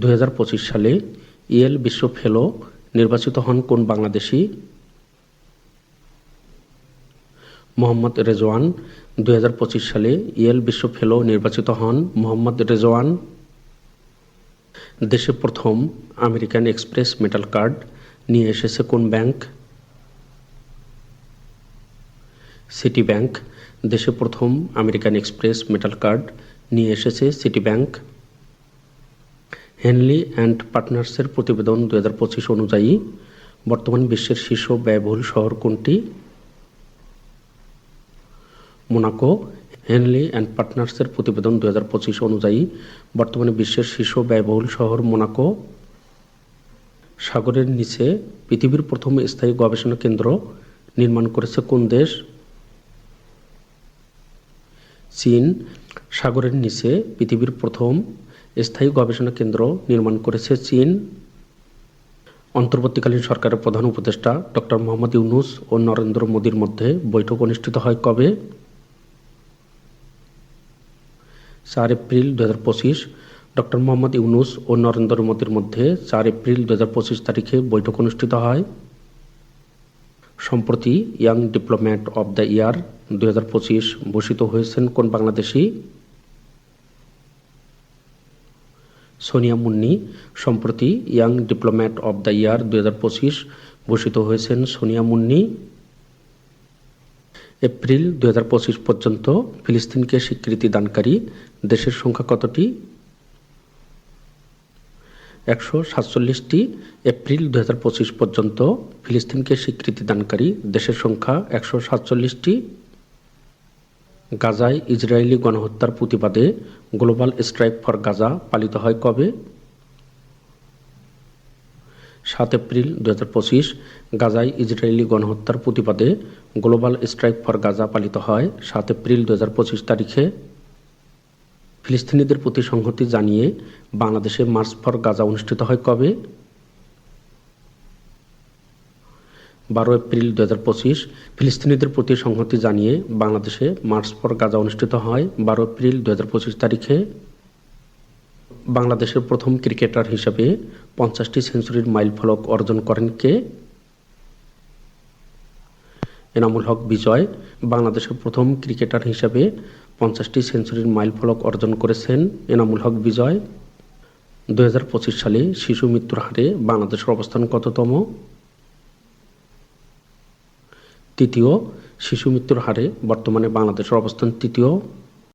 2025 সালে ইয়েল বিশ্ব ফেলো নির্বাচিত হন কোন বাংলাদেশী? মোহাম্মদ রেজওয়ান। 2025 সালে ইয়েল বিশ্ব ফেলো নির্বাচিত হন মোহাম্মদ রেজওয়ান। দেশে প্রথম আমেরিকান এক্সপ্রেস মেটাল কার্ড নিয়ে এসেছে কোন ব্যাংক? City bank. দেশে প্রথম আমেরিকান এক্সপ্রেস মেটাল কার্ড নিয়ে এসেছে সিটি ব্যাংক। হেনলি অ্যান্ড পার্টনার্সের প্রতিবেদন 2025 অনুযায়ী বর্তমান বিশ্বের শীর্ষ ব্যয়বহুল শহর কোনটি? মোনাকো। হেনলি অ্যান্ড পার্টনার্সের প্রতিবেদন 2025 অনুযায়ী বর্তমানে বিশ্বের শীর্ষ ব্যয়বহুল শহর মোনাকো। সাগরের নিচে পৃথিবীর প্রথম স্থায়ী গবেষণা কেন্দ্র নির্মাণ করেছে কোন দেশ? চীন। সাগরের নিচে পৃথিবীর প্রথম স্থায়ী গবেষণা কেন্দ্র নির্মাণ করেছে চীন। অন্তর্বর্তীকালীন সরকারের প্রধান উপদেষ্টা ডক্টর মোহাম্মদ ইউনূস ও নরেন্দ্র মোদীর মধ্যে বৈঠক অনুষ্ঠিত হয় কবে? 4 এপ্রিল 2025। ডক্টর মোহাম্মদ ইউনূস ও নরেন্দ্র মোদীর মধ্যে 4 এপ্রিল 2025 তারিখে বৈঠক অনুষ্ঠিত হয়। সম্প্রতি young diplomat of the year 2025 ভূষিত হয়েছেন কোন বাংলাদেশী? সোনিয়া মুন্নি। সম্প্রতি young diplomat of the year 2025 ভূষিত হয়েছেন সোনিয়া মুন্নি। এপ্রিল 2025 পর্যন্ত ফিলিস্তিনকে স্বীকৃতি দানকারী দেশের সংখ্যা কতটি? 147টি। এপ্রিল 2025 পর্যন্ত ফিলিস্তিনকে স্বীকৃতি দানকারী দেশের সংখ্যা 147টি। গাজায় ইসরায়েলি গণহত্যার প্রতিবাদে গ্লোবাল স্ট্রাইক ফর গাজা পালিত হয় কবে? 7 এপ্রিল 2025। গাজায় ইসরায়েলি গণহত্যার প্রতিবাদে গ্লোবাল স্ট্রাইক ফর গাজা পালিত হয় 7 এপ্রিল 2025 তারিখে। ফিলিস্তিনিদের প্রতি সংহতি জানিয়ে বাংলাদেশে মার্চ ফর গাজা অনুষ্ঠিত হয় কবে? 12 এপ্রিল 2025। ফিলিস্তিনিদের প্রতি সংহতি জানিয়ে বাংলাদেশে মার্চ ফর গাজা অনুষ্ঠিত হয় 12 এপ্রিল 2025 তারিখে। বাংলাদেশের প্রথম ক্রিকেটার হিসেবে 50টি সেঞ্চুরির মাইলফলক অর্জন করেন কে? এনামুল হক বিজয়। বাংলাদেশের প্রথম ক্রিকেটার হিসেবে 50টি সেঞ্চুরির মাইলফলক অর্জন করেছেন এনামুল হক বিজয়। 2025 সালে শিশু মৃত্যুর হারে বাংলাদেশের অবস্থান কততম? তৃতীয়। শিশু মৃত্যুর হারে বর্তমানে বাংলাদেশের অবস্থান তৃতীয়।